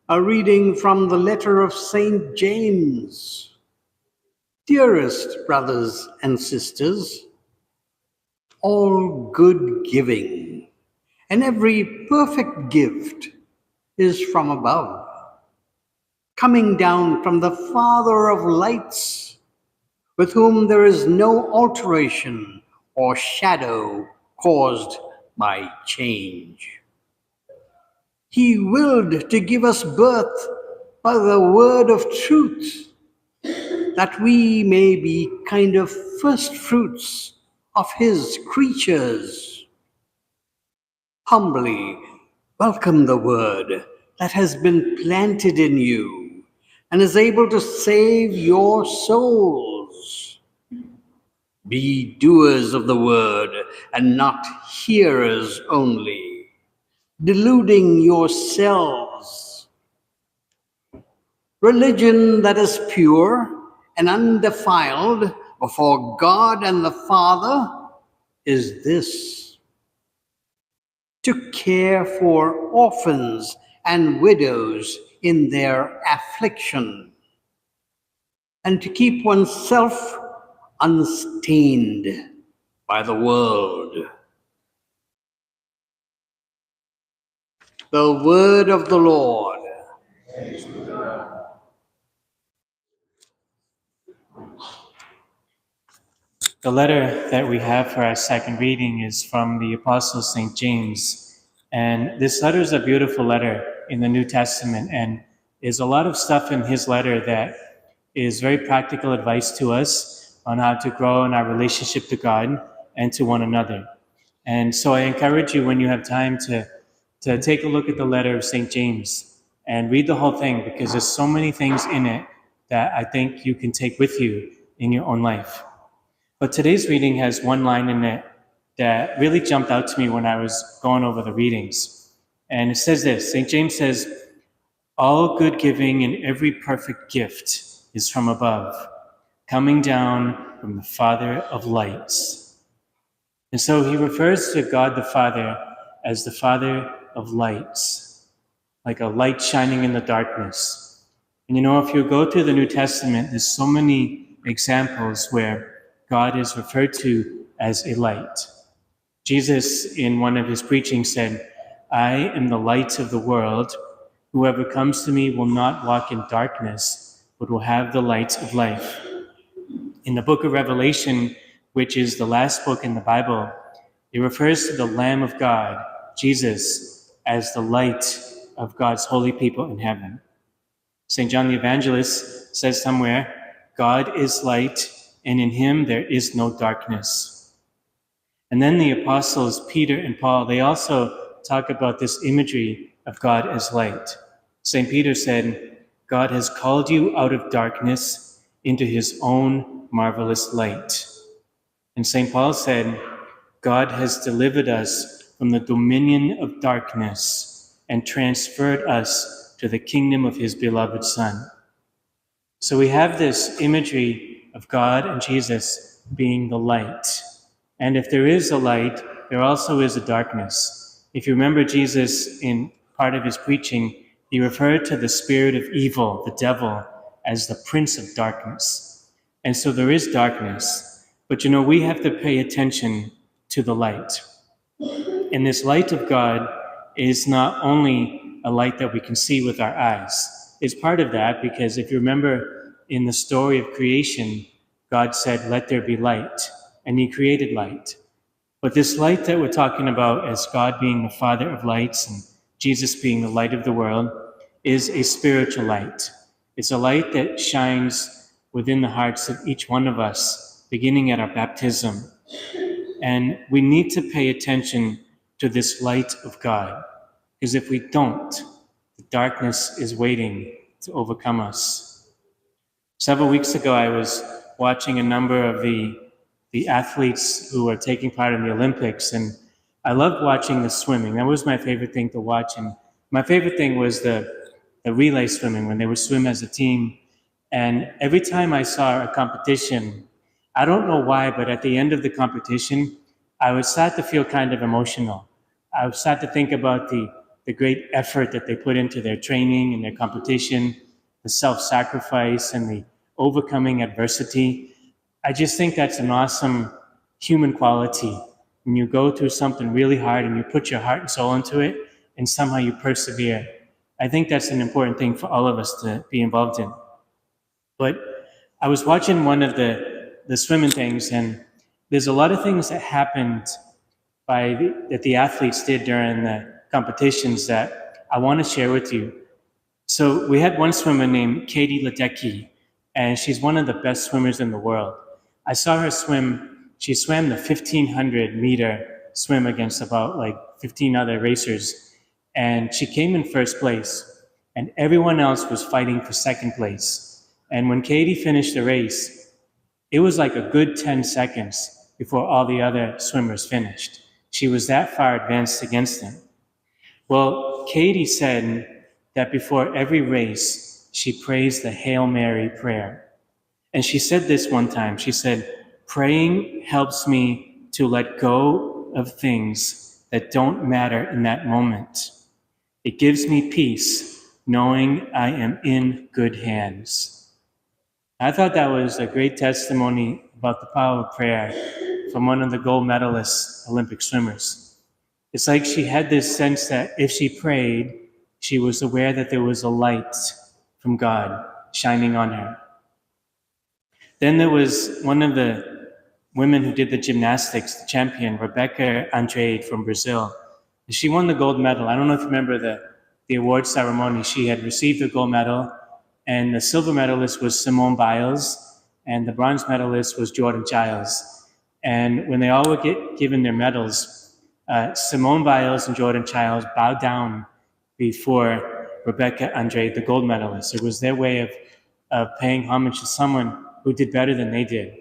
A reading from the letter of St. James. Dearest brothers and sisters, all good giving and every perfect gift is from above, coming down from the Father of lights, with whom there is no alteration or shadow caused by change. He willed to give us birth by the word of truth, that we may be kind of first fruits of his creatures. Humbly welcome the word that has been planted in you and is able to save your souls. Be doers of the word and not hearers only, deluding yourselves. Religion that is pure and undefiled before God and the Father is this: to care for orphans and widows in their affliction, and to keep oneself unstained by the world. The word of the Lord. The letter that we have for our second reading is from the Apostle St. James. And this letter is a beautiful letter in the New Testament, and there's a lot of stuff in his letter that is very practical advice to us on how to grow in our relationship to God and to one another. And so I encourage you, when you have time, to take a look at the letter of St. James and read the whole thing, because there's so many things in it that I think you can take with you in your own life. But today's reading has one line in it that really jumped out to me when I was going over the readings. And it says this: St. James says, "All good giving and every perfect gift is from above, coming down from the Father of lights." And so he refers to God the Father as the Father of lights, like a light shining in the darkness. And if you go through the New Testament, there's so many examples where God is referred to as a light. Jesus, in one of his preachings, said, "I am the light of the world. Whoever comes to me will not walk in darkness, but will have the light of life." In the book of Revelation, which is the last book in the Bible, it refers to the Lamb of God, Jesus, as the light of God's holy people in heaven. St. John the Evangelist says somewhere, "God is light, and in him there is no darkness." And then the apostles, Peter and Paul, they also talk about this imagery of God as light. St. Peter said, "God has called you out of darkness into his own marvelous light." And St. Paul said, "God has delivered us from the dominion of darkness and transferred us to the kingdom of his beloved Son." So we have this imagery of God and Jesus being the light. And if there is a light, there also is a darkness. If you remember, Jesus, in part of his preaching, he referred to the spirit of evil, the devil, as the prince of darkness. And so there is darkness. But we have to pay attention to the light. And this light of God is not only a light that we can see with our eyes. It's part of that, because if you remember, in the story of creation, God said, "Let there be light," and he created light. But this light that we're talking about, as God being the Father of lights and Jesus being the light of the world, is a spiritual light. It's a light that shines within the hearts of each one of us, beginning at our baptism. And we need to pay attention to this light of God, because if we don't, the darkness is waiting to overcome us. Several weeks ago, I was watching a number of the athletes who are taking part in the Olympics, and I loved watching the swimming. That was my favorite thing to watch. And my favorite thing was the relay swimming, when they would swim as a team. And every time I saw a competition, I don't know why, but at the end of the competition, I would start to feel kind of emotional. I would start to think about the the great effort that they put into their training and their competition, the self-sacrifice and the overcoming adversity. I just think that's an awesome human quality. When you go through something really hard and you put your heart and soul into it and somehow you persevere. I think that's an important thing for all of us to be involved in. But I was watching one of the swimming things, and there's a lot of things that happened that the athletes did during the competitions that I want to share with you. So we had one swimmer named Katie Ledecky, and she's one of the best swimmers in the world. I saw her swim. She swam the 1,500 meter swim against about like 15 other racers, and she came in first place, and everyone else was fighting for second place. And when Katie finished the race, it was like a good 10 seconds before all the other swimmers finished. She was that far advanced against them. Well, Katie said that before every race, she prays the Hail Mary prayer. And she said this one time. She said, praying helps me to let go of things that don't matter in that moment. It gives me peace knowing I am in good hands. I thought that was a great testimony about the power of prayer from one of the gold medalist Olympic swimmers. It's like she had this sense that if she prayed, she was aware that there was a light from God shining on her. Then there was one of the women who did the gymnastics, the champion, Rebecca Andrade from Brazil. She won the gold medal. I don't know if you remember the award ceremony. She had received the gold medal, and the silver medalist was Simone Biles, and the bronze medalist was Jordan Giles. And when they all were given their medals, Simone Biles and Jordan Giles bowed down before Rebecca Andrade, the gold medalist. It was their way of paying homage to someone who did better than they did.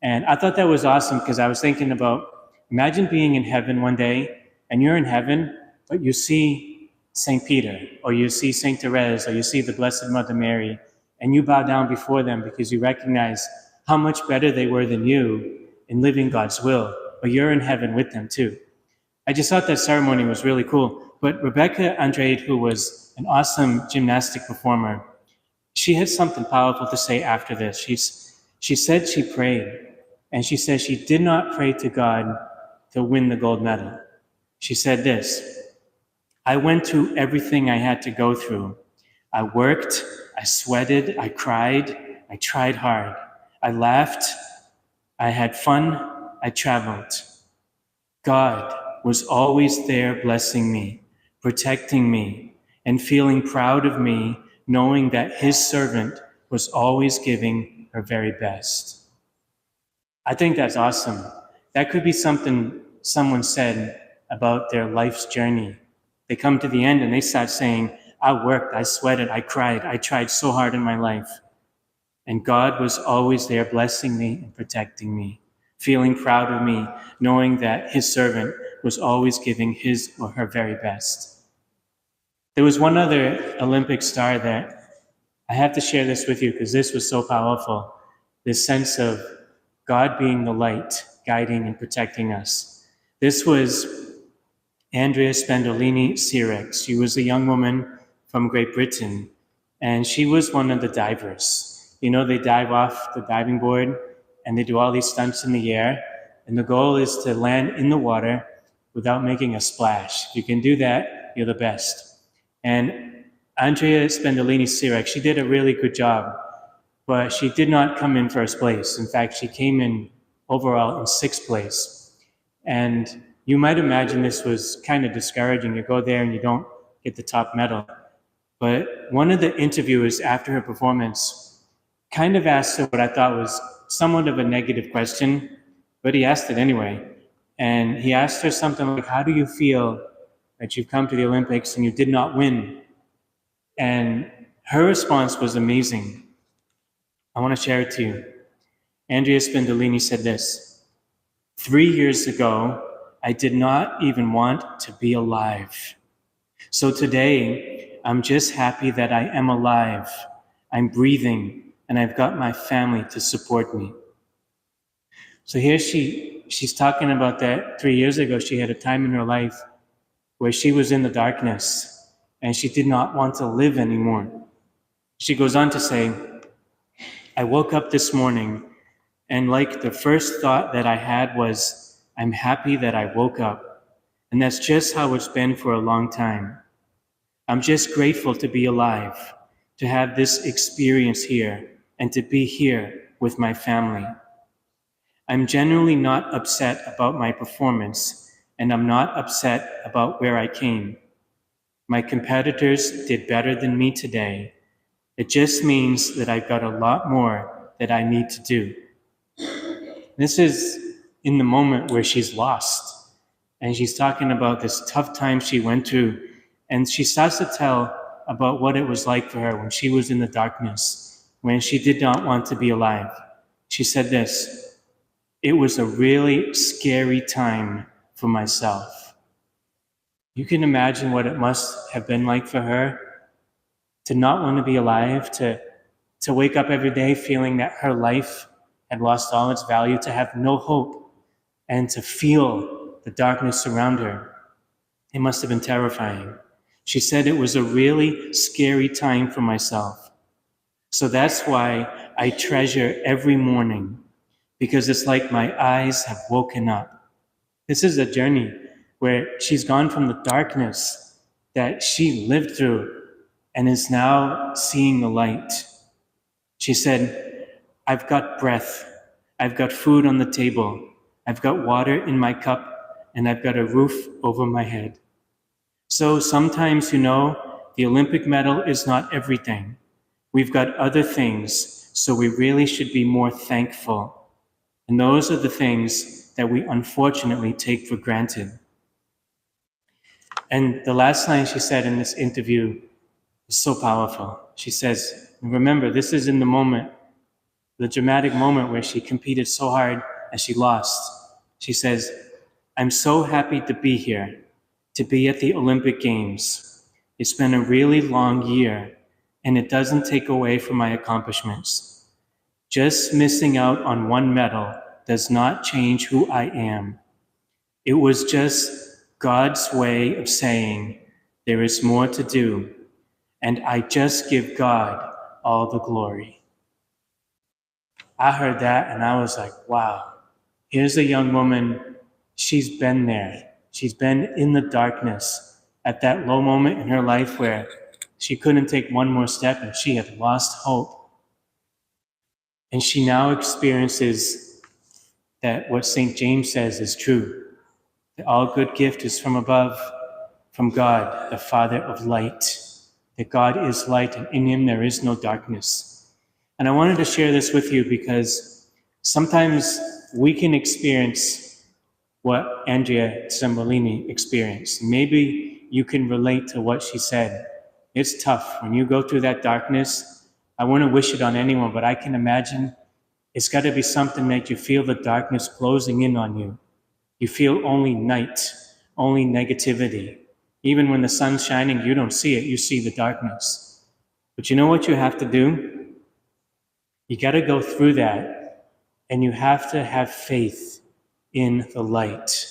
And I thought that was awesome because I was thinking about, imagine being in heaven one day, and you're in heaven, but you see St. Peter, or you see St. Therese, or you see the Blessed Mother Mary, and you bow down before them because you recognize how much better they were than you in living God's will, but you're in heaven with them too. I just thought that ceremony was really cool. But Rebecca Andrade, who was an awesome gymnastic performer, she had something powerful to say after this. She said she prayed, and she said she did not pray to God to win the gold medal. She said this, I went through everything I had to go through. I worked, I sweated, I cried, I tried hard. I laughed, I had fun, I traveled. God was always there blessing me, protecting me, and feeling proud of me, knowing that his servant was always giving her very best. I think that's awesome. That could be something someone said about their life's journey. They come to the end and they start saying, I worked, I sweated, I cried, I tried so hard in my life. And God was always there blessing me and protecting me, feeling proud of me, knowing that his servant was always giving his or her very best. There was one other Olympic star that I have to share this with you because this was so powerful. This sense of God being the light, guiding and protecting us. This was Andrea Spendolini Sirex. She was a young woman from Great Britain, and she was one of the divers. You know, they dive off the diving board and they do all these stunts in the air, and the goal is to land in the water without making a splash. If you can do that, you're the best. And Andrea Spendolini Sirex, she did a really good job, but she did not come in first place. In fact, she came in overall in sixth place. And you might imagine this was kind of discouraging. You go there and you don't get the top medal. But one of the interviewers after her performance kind of asked her what I thought was somewhat of a negative question, but he asked it anyway. And he asked her something like, how do you feel that you've come to the Olympics and you did not win? And her response was amazing. I want to share it to you. Andrea Spendolini said this, 3 years ago, I did not even want to be alive. So today, I'm just happy that I am alive. I'm breathing, and I've got my family to support me. So here she's talking about that 3 years ago. She had a time in her life where she was in the darkness and she did not want to live anymore. She goes on to say, I woke up this morning and like the first thought that I had was, I'm happy that I woke up. And that's just how it's been for a long time. I'm just grateful to be alive, to have this experience here, and to be here with my family. I'm genuinely not upset about my performance, and I'm not upset about where I came. My competitors did better than me today. It just means that I've got a lot more that I need to do. This is in the moment where she's lost, and she's talking about this tough time she went through, and she starts to tell about what it was like for her when she was in the darkness, when she did not want to be alive. She said this, it was a really scary time for myself. You can imagine what it must have been like for her to not want to be alive, to wake up every day feeling that her life had lost all its value, to have no hope, and to feel the darkness around her. It must have been terrifying. She said it was a really scary time for myself. So that's why I treasure every morning, because it's like my eyes have woken up. This is a journey where she's gone from the darkness that she lived through and is now seeing the light. She said, I've got breath, I've got food on the table, I've got water in my cup, and I've got a roof over my head. So sometimes, the Olympic medal is not everything. We've got other things, so we really should be more thankful. And those are the things that we unfortunately take for granted. And the last line she said in this interview is so powerful. She says, remember, this is in the moment, the dramatic moment where she competed so hard and she lost. She says, I'm so happy to be here, to be at the Olympic Games. It's been a really long year, and it doesn't take away from my accomplishments. Just missing out on one medal does not change who I am. It was just God's way of saying, there is more to do, and I just give God all the glory. I heard that and I was like, wow, here's a young woman, she's been there. She's been in the darkness at that low moment in her life where she couldn't take one more step and she had lost hope. And she now experiences that what St. James says is true, that all good gift is from above, from God, the Father of light, that God is light and in him there is no darkness. And I wanted to share this with you because sometimes we can experience what Andrea Zambolini experienced. Maybe you can relate to what she said. It's tough. When you go through that darkness, I wouldn't wish it on anyone, but I can imagine it's got to be something that you feel the darkness closing in on you. You feel only night, only negativity. Even when the sun's shining, you don't see it, you see the darkness. But you know what you have to do? You got to go through that, and you have to have faith in the light.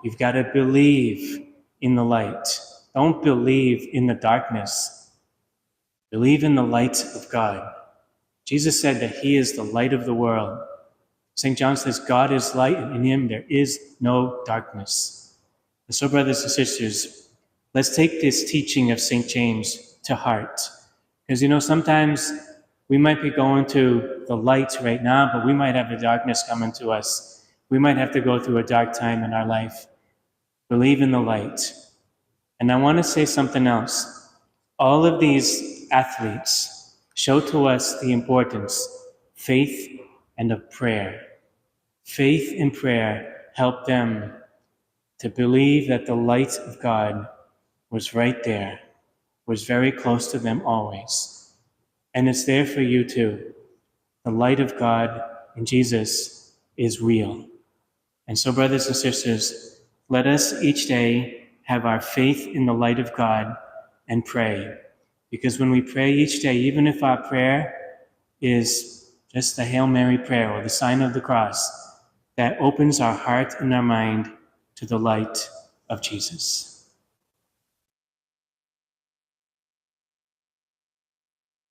You've got to believe in the light. Don't believe in the darkness. Believe in the light of God. Jesus said that he is the light of the world. St. John says, God is light, and in him there is no darkness. And so, brothers and sisters, let's take this teaching of St. James to heart. Because, sometimes we might be going to the light right now, but we might have the darkness coming to us. We might have to go through a dark time in our life. Believe in the light. And I want to say something else. All of these athletes show to us the importance, faith and of prayer. Faith and prayer help them to believe that the light of God was right there, was very close to them always. And it's there for you too. The light of God in Jesus is real. And so, brothers and sisters, let us each day have our faith in the light of God and pray. Because when we pray each day, even if our prayer is just the Hail Mary prayer or the sign of the cross, that opens our heart and our mind to the light of Jesus.